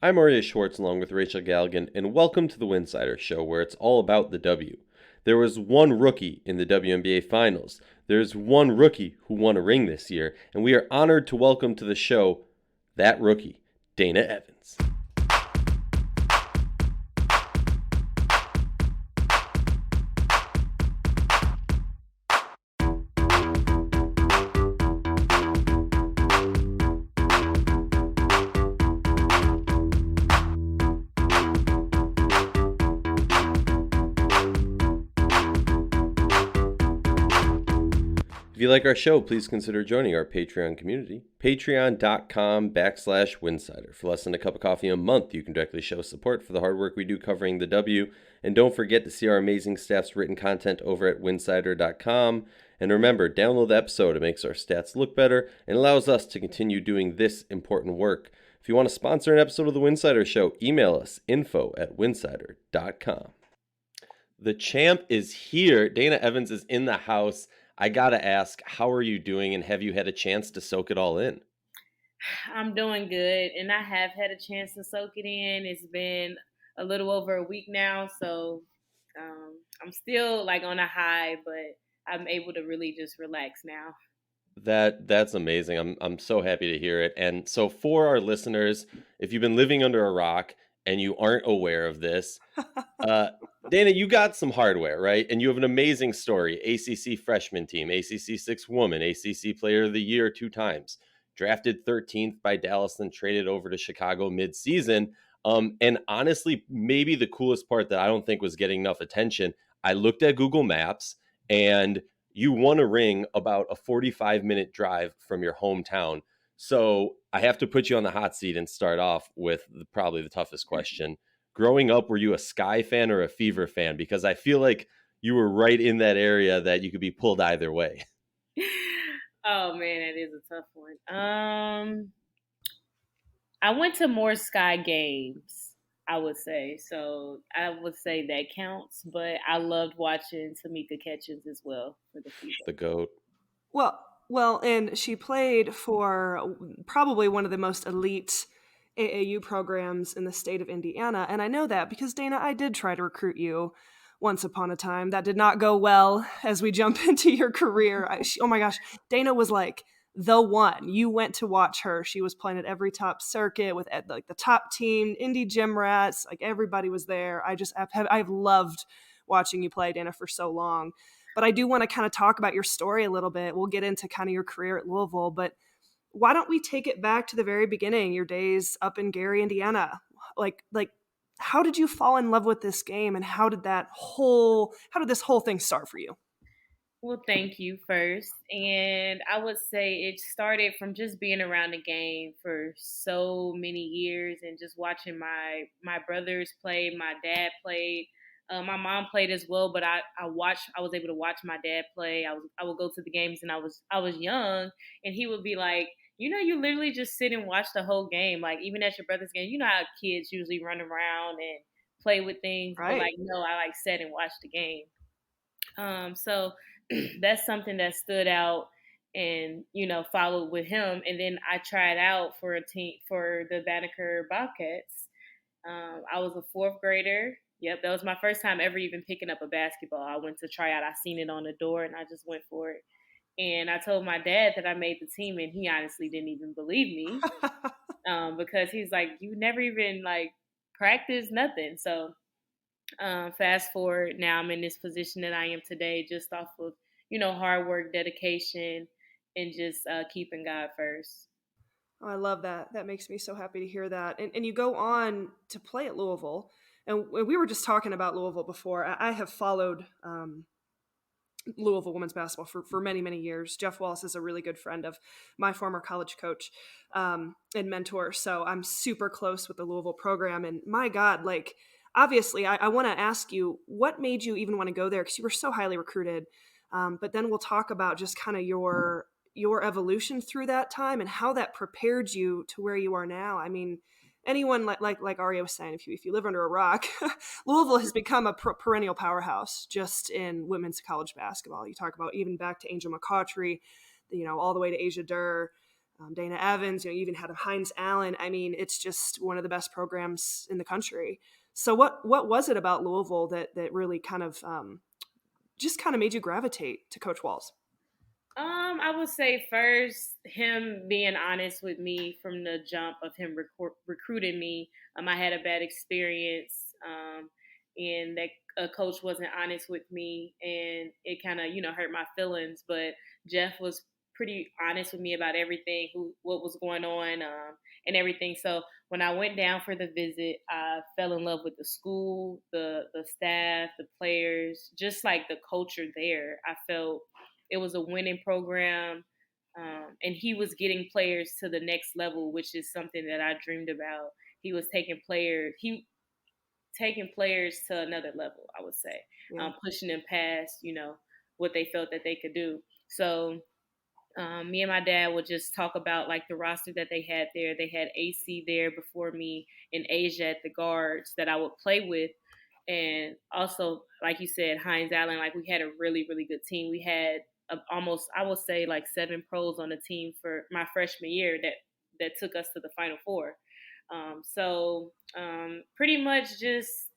I'm Arya Schwartz along with Rachel Galligan, and welcome to the Winsidr Show, where it's all about the W. There was one rookie in the WNBA Finals. There's one rookie who won a ring this year, and we are honored to welcome to the show that rookie, Dana Evans. If you like our show, please consider joining our Patreon community, patreon.com/Winsidr. For less than a cup of coffee a month, you can directly show support for the hard work we do covering the W. And don't forget to see our amazing staff's written content over at winsidr.com. And remember, download the episode. It makes our stats look better and allows us to continue doing this important work. If you want to sponsor an episode of the Winsidr Show, email us info@winsidr.com. The champ is here. Dana Evans is in the house. I gotta ask, how are you doing, and have you had a chance to soak it all in? I'm doing good, and I have had a chance to soak it in. It's been a little over a week now, so I'm still like on a high, but I'm able to really just relax now. That's amazing. I'm so happy to hear it. And so for our listeners, if you've been living under a rock and you aren't aware of this, uh, Dana, you got some hardware, right? And you have an amazing story. ACC freshman team, ACC six woman, ACC player of the year 2 times, drafted 13th by Dallas, then traded over to Chicago mid-season. And honestly, maybe the coolest part that I don't think was getting enough attention, I looked at Google Maps and you won a ring about a 45-minute drive from your hometown. So I have to put you on the hot seat and start off with probably the toughest question. Growing up, were you a Sky fan or a Fever fan? Because I feel like you were right in that area that you could be pulled either way. Oh man, that is a tough one. I went to more Sky games, I would say. So I would say that counts, but I loved watching Tamika Catchings as well for the Fever. The GOAT. Well, and she played for probably one of the most elite AAU programs in the state of Indiana, and I know that because Dana, I did try to recruit you once upon a time. That did not go well as we jump into your career. Oh my gosh, Dana was like the one. You went to watch her. She was playing at every top circuit with like the top team, Indy Gym Rats. Like everybody was there. I've loved watching you play, Dana, for so long. But I do want to kind of talk about your story a little bit. We'll get into kind of your career at Louisville, but why don't we take it back to the very beginning, your days up in Gary, Indiana? Like how did you fall in love with this game, and how did this whole thing start for you? Well, thank you first. And I would say it started from just being around the game for so many years and just watching my brothers play. My dad played. My mom played as well, but I was able to watch my dad play. I would go to the games, and I was young, and he would be like, you literally just sit and watch the whole game. Like even at your brother's game, you know how kids usually run around and play with things, but Right. like no, I like sat and watched the game. So that's something that stood out and followed with him. And then I tried out for a team for the Banneker Bobcats. I was a fourth grader. Yep, that was my first time ever even picking up a basketball. I went to try out. I seen it on the door and I just went for it. And I told my dad that I made the team, and he honestly didn't even believe me because he's like, "You never even like practice nothing." So fast forward, now I'm in this position that I am today, just off of hard work, dedication, and just keeping God first. Oh, I love that. That makes me so happy to hear that. And you go on to play at Louisville. And we were just talking about Louisville before. I have followed Louisville women's basketball for many, many years. Jeff Wallace is a really good friend of my former college coach and mentor. So I'm super close with the Louisville program. And my God, like, obviously, I want to ask you, what made you even want to go there? Because you were so highly recruited. But then we'll talk about just kind of your evolution through that time and how that prepared you to where you are now. I mean, anyone like Aria was saying, if you live under a rock, Louisville has become a perennial powerhouse just in women's college basketball. You talk about even back to Angel McCautry, all the way to Asia Durr. Dana Evans, you even had Heinz Allen. I mean, it's just one of the best programs in the country. So what was it about Louisville that really kind of just kind of made you gravitate to Coach Walls? I would say first him being honest with me from the jump of him recruiting me. I had a bad experience, and that a coach wasn't honest with me, and it kind of hurt my feelings. But Jeff was pretty honest with me about everything, what was going on, and everything. So when I went down for the visit, I fell in love with the school, the staff, the players, just like the culture there. I felt it was a winning program, and he was getting players to the next level, which is something that I dreamed about. He was taking players to another level. I would say, Yeah. pushing them past what they felt that they could do. So me and my dad would just talk about like the roster that they had there. They had AC there before me and Asia at the guards that I would play with. And also, like you said, Heinz Allen, like we had a really, really good team. We had almost, I would say, like 7 pros on the team for my freshman year that took us to the Final Four. Pretty much just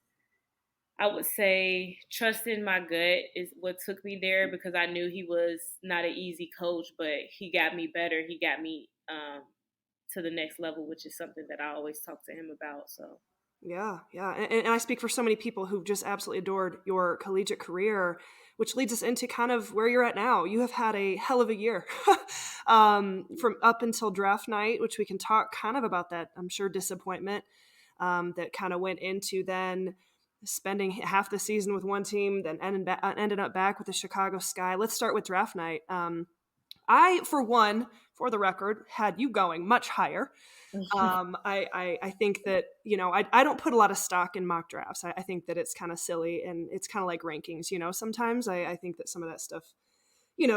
I would say trusting my gut is what took me there because I knew he was not an easy coach, but he got me better. He got me to the next level, which is something that I always talk to him about. So, Yeah, yeah. And I speak for so many people who've just absolutely adored your collegiate career, which leads us into kind of where you're at now. You have had a hell of a year from up until draft night, which we can talk kind of about that, I'm sure, disappointment that kind of went into then spending half the season with one team, then ended up back with the Chicago Sky. Let's start with draft night. I, for one, for the record, had you going much higher. I think that, I don't put a lot of stock in mock drafts. I think that it's kind of silly and it's kind of like rankings, sometimes I think that some of that stuff,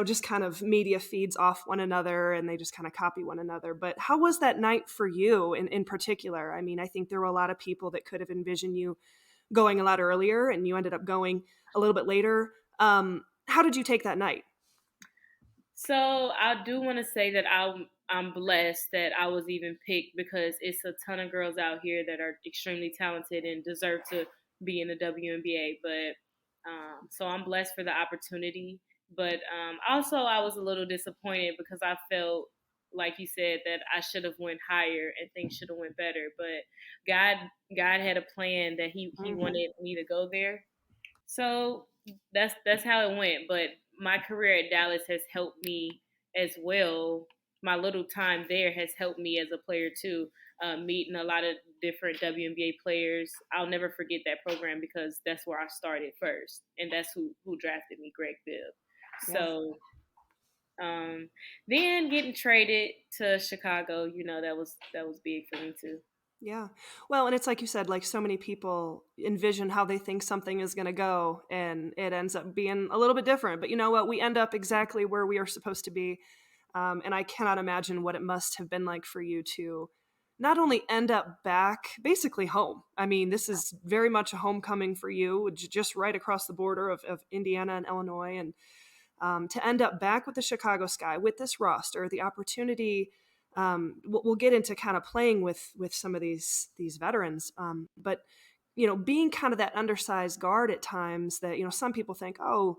just kind of media feeds off one another and they just kind of copy one another. But how was that night for you in particular? I mean, I think there were a lot of people that could have envisioned you going a lot earlier and you ended up going a little bit later. How did you take that night? so I do want to say that I'm blessed that I was even picked because it's a ton of girls out here that are extremely talented and deserve to be in the WNBA. But so I'm blessed for the opportunity. But also I was a little disappointed because I felt like you said that I should have went higher and things should have went better. But God God had a plan that He Hmm. wanted me to go there, so that's how it went. But my career at Dallas has helped me as well. My little time there has helped me as a player too. Meeting a lot of different WNBA players. I'll never forget that program because that's where I started first, and that's who drafted me, Greg Bibb. Yeah. So then getting traded to Chicago, that was big for me too. Yeah. Well, and it's like you said, like so many people envision how they think something is going to go, and it ends up being a little bit different. But you know what? We end up exactly where we are supposed to be. And I cannot imagine what it must have been like for you to not only end up back, basically home. I mean, this is very much a homecoming for you, just right across the border of Indiana and Illinois. And to end up back with the Chicago Sky with this roster, the opportunity. We'll get into kind of playing with some of these veterans, but being kind of that undersized guard at times that some people think, oh,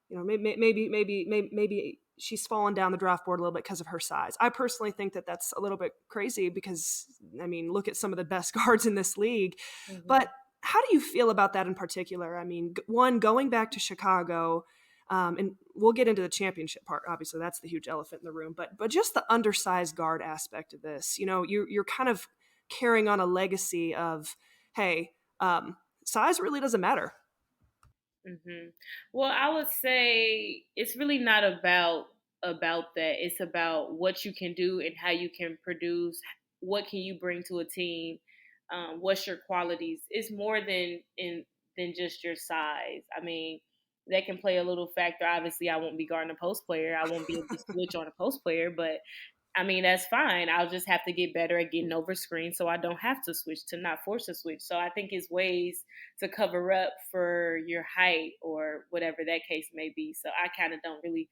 maybe she's fallen down the draft board a little bit because of her size. I personally think that that's a little bit crazy because I mean, look at some of the best guards in this league. Hmm. But how do you feel about that in particular? I mean, one, going back to Chicago, and we'll get into the championship part. Obviously, that's the huge elephant in the room. But just the undersized guard aspect of this, you're kind of carrying on a legacy of, hey, size really doesn't matter. Hmm. Well, I would say it's really not about that. It's about what you can do and how you can produce. What can you bring to a team? What's your qualities? It's more than just your size. I mean, that can play a little factor. Obviously, I won't be guarding a post player. I won't be able to switch on a post player, but I mean, that's fine. I'll just have to get better at getting over screens so I don't have to switch, to not force a switch. So I think it's ways to cover up for your height or whatever that case may be. So I kind of don't really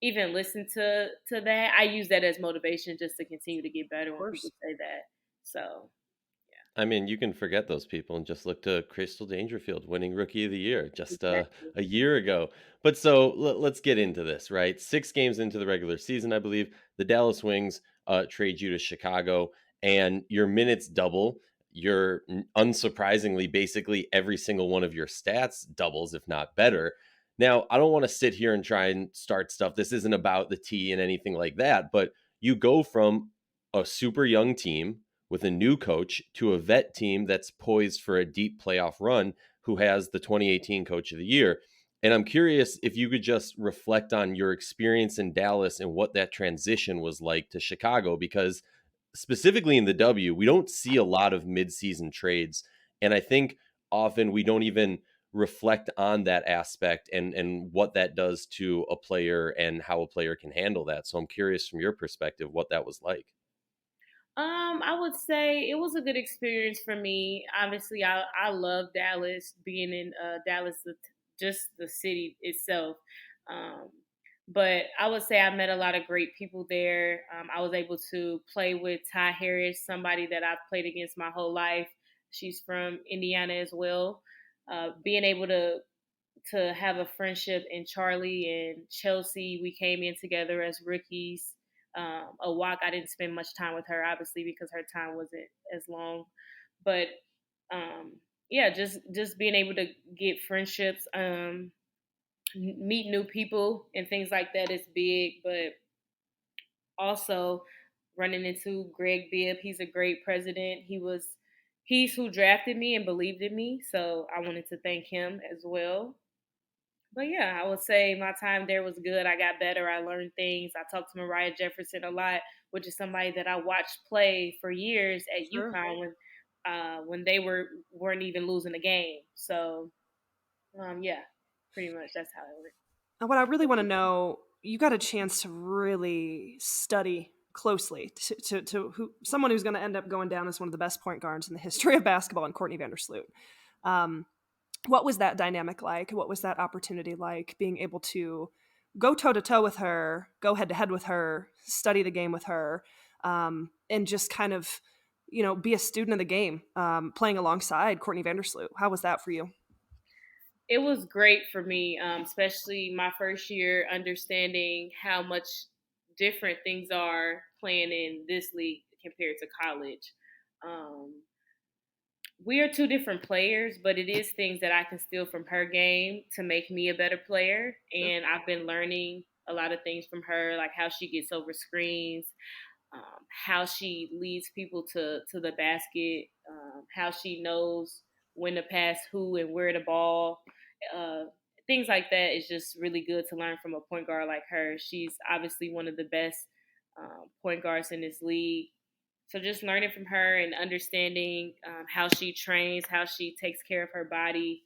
even listen to that, I use that as motivation just to continue to get better Of when people course. say that. So I mean, you can forget those people and just look to Crystal Dangerfield winning Rookie of the Year just exactly. a year ago. But so let's get into this, right? 6 games into the regular season, I believe the Dallas Wings trade you to Chicago, and your minutes double. Unsurprisingly, basically every single one of your stats doubles, if not better. Now, I don't want to sit here and try and start stuff. This isn't about the T and anything like that, but you go from a super young team with a new coach to a vet team that's poised for a deep playoff run who has the 2018 Coach of the Year. And I'm curious if you could just reflect on your experience in Dallas and what that transition was like to Chicago, because specifically in the W, we don't see a lot of midseason trades. And I think often we don't even reflect on that aspect and what that does to a player and how a player can handle that. So I'm curious from your perspective what that was like. I would say it was a good experience for me. Obviously, I love Dallas, being in Dallas, just the city itself. Um, but I would say I met a lot of great people there. I was able to play with Ty Harris, somebody that I've played against my whole life. She's from Indiana as well. Being able to have a friendship in Charlie and Chelsea. We came in together as rookies. A walk, I didn't spend much time with her, obviously, because her time wasn't as long. But yeah, just being able to get friendships, meet new people, and things like that is big. But also running into Greg Bibb, he's a great president. He's who drafted me and believed in me, so I wanted to thank him as well. But yeah, I would say my time there was good. I got better. I learned things. I talked to Mariah Jefferson a lot, which is somebody that I watched play for years at Sure. UConn when they weren't even losing a game. So yeah, pretty much that's how it worked. And what I really want to know, you got a chance to really study closely to who someone who's going to end up going down as one of the best point guards in the history of basketball, and Courtney Vandersloot. Um, what was that dynamic like? What was that opportunity like? Being able to go toe to toe with her, go head to head with her, study the game with her, and just kind of, be a student of the game, playing alongside Courtney Vandersloot. How was that for you? It was great for me, especially my first year, understanding how much different things are playing in this league compared to college. Um, we are two different players, but it is things that I can steal from her game to make me a better player. Sure. And I've been learning a lot of things from her, like how she gets over screens, how she leads people to the basket, how she knows when to pass who and where the ball. Uh, Things like that is just really good to learn from a point guard like her. She's obviously one of the best point guards in this league. So just learning from her and understanding how she trains, how she takes care of her body,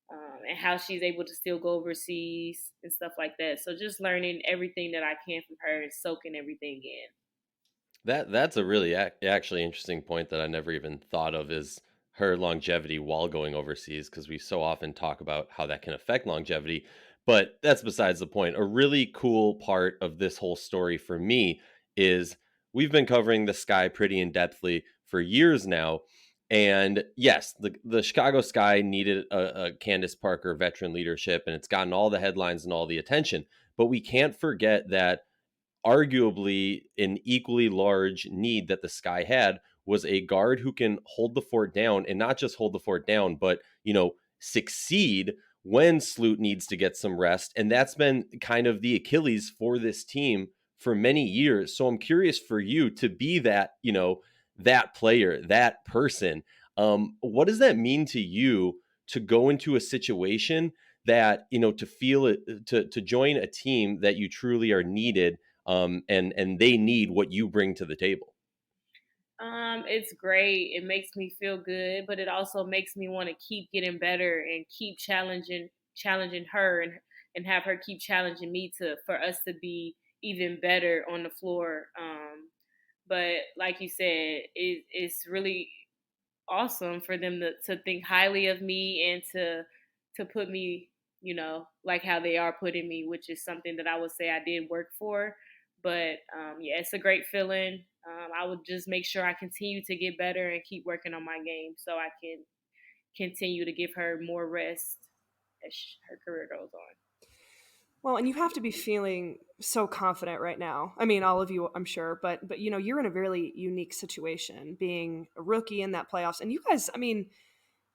and how she's able to still go overseas and stuff like that. So just learning everything that I can from her and soaking everything in. That's a really actually interesting point that I never even thought of is her longevity while going overseas, because we so often talk about how that can affect longevity, but that's besides the point. A really cool part of this whole story for me is we've been covering the Sky pretty in depthly for years now. And yes, the Chicago Sky needed a Candace Parker veteran leadership, and it's gotten all the headlines and all the attention. But we can't forget that arguably an equally large need that the Sky had was a guard who can hold the fort down, and not just hold the fort down, but succeed when Sloot needs to get some rest. And that's been kind of the Achilles for this team for many years. So I'm curious for you to be that, that player, that person. What does that mean to you to go into a situation that, to feel it, to join a team that you truly are needed, and they need what you bring to the table? It's great. It makes me feel good, but it also makes me want to keep getting better and keep challenging her and have her keep challenging me to for us to be even better on the floor. But like you said, it's really awesome for them to think highly of me and to put me like how they are putting me, which is something that I would say I did work for. But yeah, it's a great feeling. I would just make sure I continue to get better and keep working on my game so I can continue to give her more rest as her career goes on. Well, and you have to be feeling so confident right now. I mean, all of you, I'm sure, but you're in a really unique situation, being a rookie in that playoffs, and you guys. I mean,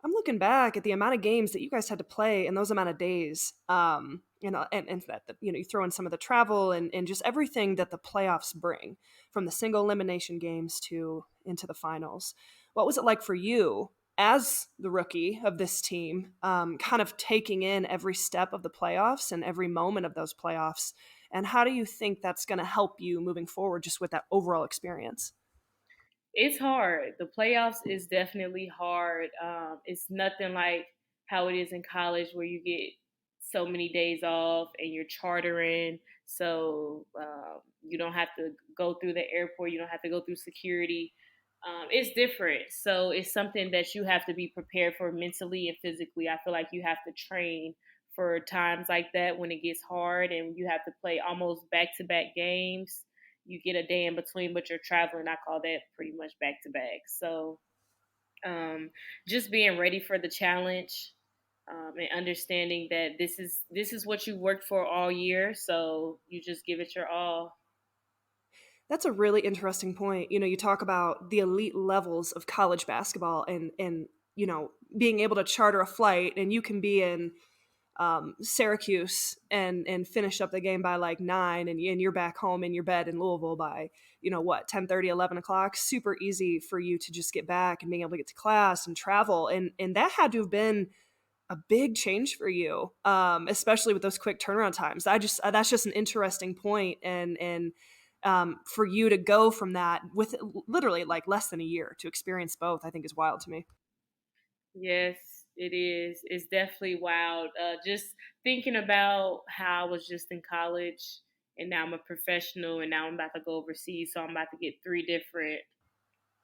I'm looking back at the amount of games that you guys had to play in those amount of days. And that you throw in some of the travel and just everything that the playoffs bring, from the single elimination games to into the finals. What was it like for you as the rookie of this team, kind of taking in every step of the playoffs and every moment of those playoffs? And how do you think that's going to help you moving forward, just with that overall experience? It's hard. The playoffs is definitely hard. It's nothing like how it is in college where you get so many days off and you're chartering. So you don't have to go through the airport, you don't have to go through security. It's different. So it's something that you have to be prepared for mentally and physically. I feel like you have to train for times like that when it gets hard and you have to play almost back to back games. You get a day in between, but you're traveling. I call that pretty much back to back. So um, just being ready for the challenge, and understanding that this is what you worked for all year. So you just give it your all. That's a really interesting point. You talk about the elite levels of college basketball, and being able to charter a flight, and you can be in Syracuse and finish up the game by like 9, and you're back home in your bed in Louisville by what, 10:30, 11 o'clock. Super easy for you to just get back and being able to get to class and travel, and that had to have been a big change for you, especially with those quick turnaround times. That's just an interesting point, and for you to go from that with literally like less than a year to experience both, I think is wild to me. Yes, it is. It's definitely wild. Just thinking about how I was just in college and now I'm a professional and now I'm about to go overseas. So I'm about to get three different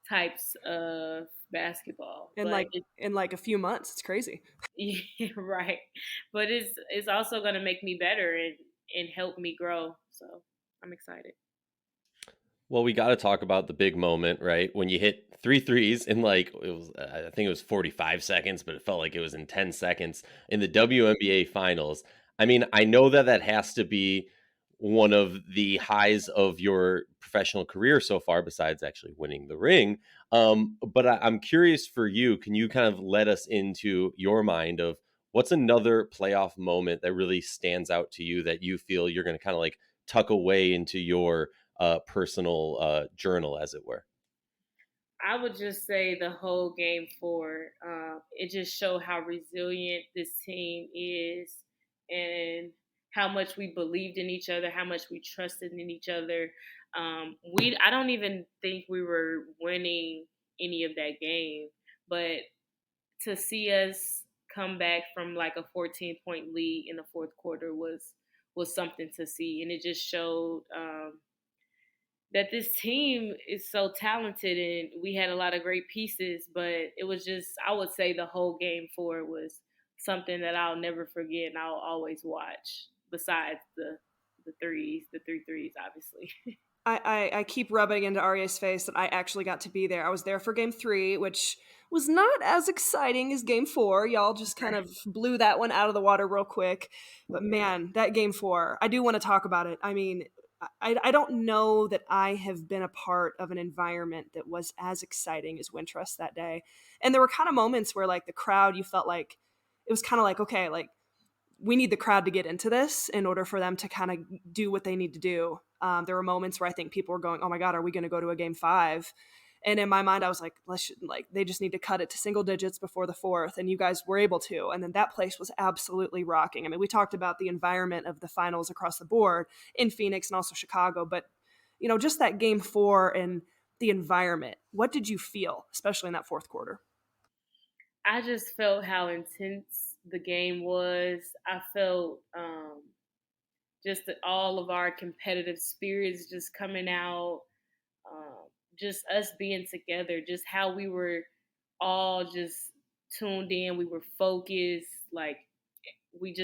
types of basketball. In But like in like a few months, it's crazy. yeah, right. But it's also gonna make me better and help me grow. So I'm excited. Well, we got to talk about the big moment, right? When you hit three threes in like it was, I think it was 45 seconds, but it felt like it was in 10 seconds in the WNBA Finals. I mean, I know that that has to be one of the highs of your professional career so far, besides actually winning the ring. But I'm curious for you. Can you kind of let us into your mind of what's another playoff moment that really stands out to you that you feel you're going to kind of like tuck away into your personal journal, as it were? I would just say the whole game four. It just showed how resilient this team is, and how much we believed in each other, how much we trusted in each other. I don't even think we were winning any of that game, but to see us come back from like a 14-point lead in the fourth quarter was something to see, and it just showed that this team is so talented and we had a lot of great pieces, but it was just, I would say the whole game four was something that I'll never forget and I'll always watch. Besides the threes, the three threes, obviously. I keep rubbing into Arya's face that I actually got to be there. I was there for game 3, which was not as exciting as game 4. Y'all just kind of blew that one out of the water real quick. But Yeah. man, that game 4, I do want to talk about it. I mean, I don't know that I have been a part of an environment that was as exciting as Wintrust that day. And there were kind of moments where, like, the crowd, you felt like it was kind of like, okay, like, we need the crowd to get into this in order for them to kind of do what they need to do. There were moments where I think people were going, "Oh my God, are we going to go to a game 5?" And in my mind, I was like, they just need to cut it to single digits before the fourth." And you guys were able to. And then that place was absolutely rocking. I mean, we talked about the environment of the finals across the board in Phoenix and also Chicago, but just that game 4 and the environment. What did you feel, especially in that fourth quarter? I just felt how intense the game was. I felt just all of our competitive spirits just coming out, um, just us being together, just how we were all just tuned in. We were focused. Like we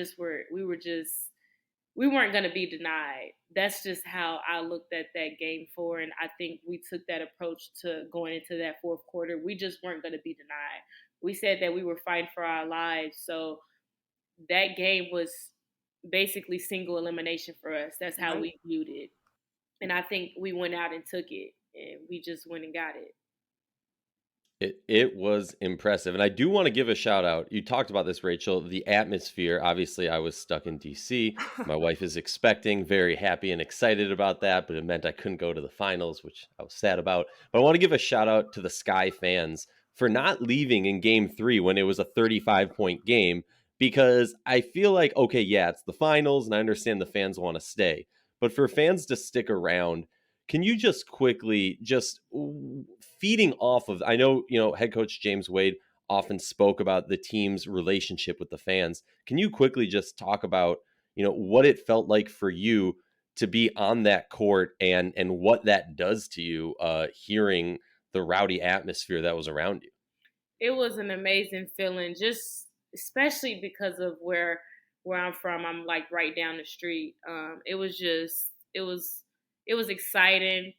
weren't going to be denied. That's just how I looked at that game four. And I think we took that approach to going into that fourth quarter. We just weren't going to be denied. We said that we were fighting for our lives. So that game was basically single elimination for us. That's how Right. we viewed it. And I think we went out and took it, and we just went and got it. It was impressive, and I do wanna give a shout out. You talked about this, Rachel, the atmosphere. Obviously, I was stuck in DC. My wife is expecting, very happy and excited about that, but it meant I couldn't go to the finals, which I was sad about. But I wanna give a shout out to the Sky fans for not leaving in game 3 when it was a 35-point game, because I feel like, okay, yeah, it's the finals, and I understand the fans wanna stay. But for fans to stick around, can you just quickly just feeding off of, I know, head coach James Wade often spoke about the team's relationship with the fans. Can you quickly just talk about, what it felt like for you to be on that court and what that does to you hearing the rowdy atmosphere that was around you? It was an amazing feeling, just especially because of where I'm from. I'm like right down the street. It was exciting.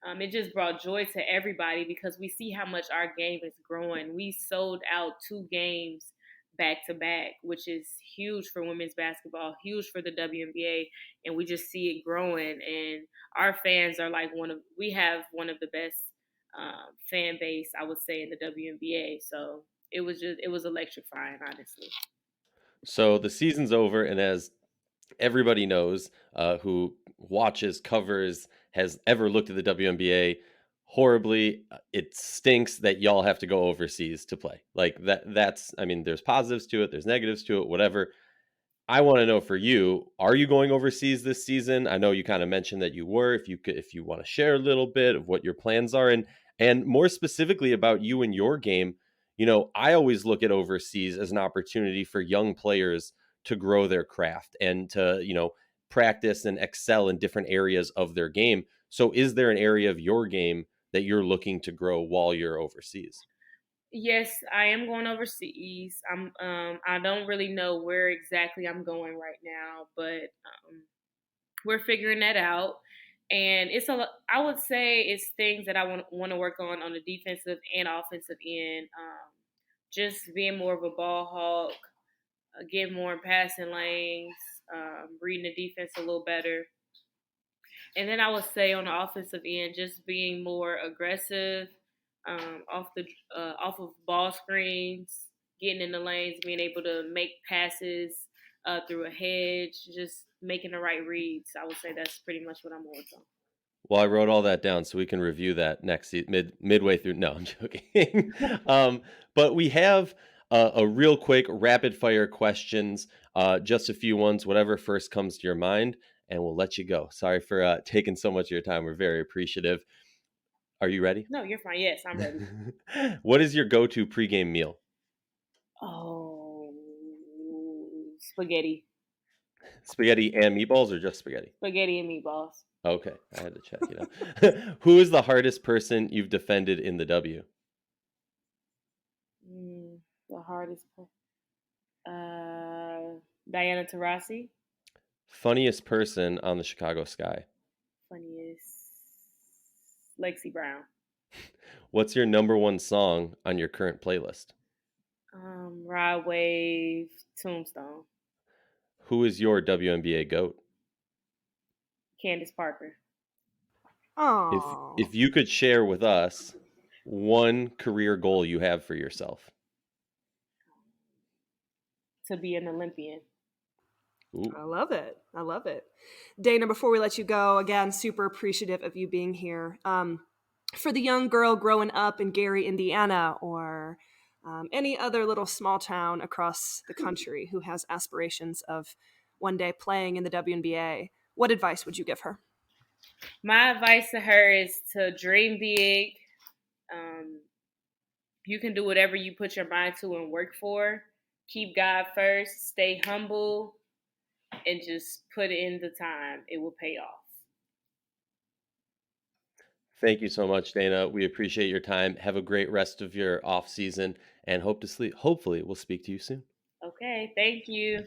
It just brought joy to everybody because we see how much our game is growing. We sold out 2 games back to back, which is huge for women's basketball, huge for the WNBA, and we just see it growing. And our fans are like we have one of the best fan base, I would say, in the WNBA. So it was electrifying, honestly. So the season's over, and as everybody knows who watches, covers, has ever looked at the WNBA horribly. It stinks that y'all have to go overseas to play. Like that's, I mean, there's positives to it, there's negatives to it, whatever. I want to know for you, are you going overseas this season? I know you kind of mentioned that you were. If you want to share a little bit of what your plans are, and more specifically about you and your game, I always look at overseas as an opportunity for young players to grow their craft and to, practice and excel in different areas of their game. So is there an area of your game that you're looking to grow while you're overseas? Yes, I am going overseas. I don't really know where exactly I'm going right now, but we're figuring that out. And I would say it's things that I want to work on the defensive and offensive end. Just being more of a ball hawk, getting more in passing lanes, reading the defense a little better. And then I would say on the offensive end, just being more aggressive, off of ball screens, getting in the lanes, being able to make passes through a hedge, just making the right reads. I would say that's pretty much what I'm working on. Well, I wrote all that down so we can review that midway through. No, I'm joking. But we have a real quick rapid fire questions, just a few ones, whatever first comes to your mind, and we'll let you go. Sorry for taking so much of your time. We're very appreciative. Are you ready? No, you're fine. Yes, I'm ready. What is your go-to pregame meal? Oh, spaghetti, Spaghetti and meatballs, or just spaghetti? spaghetti and meatballs. Okay, I had to check. Who is the hardest person you've defended in the W? The hardest part. Diana Taurasi. Funniest person on the Chicago Sky? Funniest. Lexi Brown. What's your number one song on your current playlist? Rod Wave. Tombstone. Who is your WNBA GOAT? Candace Parker. Oh, If you could share with us one career goal you have for yourself. To be an Olympian. Ooh. I love it. I love it. Dana, before we let you go, again, super appreciative of you being here. For the young girl growing up in Gary, Indiana, or any other little small town across the country who has aspirations of one day playing in the WNBA, what advice would you give her? My advice to her is to dream big. Um, you can do whatever you put your mind to and work for. Keep God first. Stay humble, and just put in the time. It will pay off. Thank you so much, Dana. We appreciate your time. Have a great rest of your off season and hopefully we'll speak to you soon. Okay, thank you.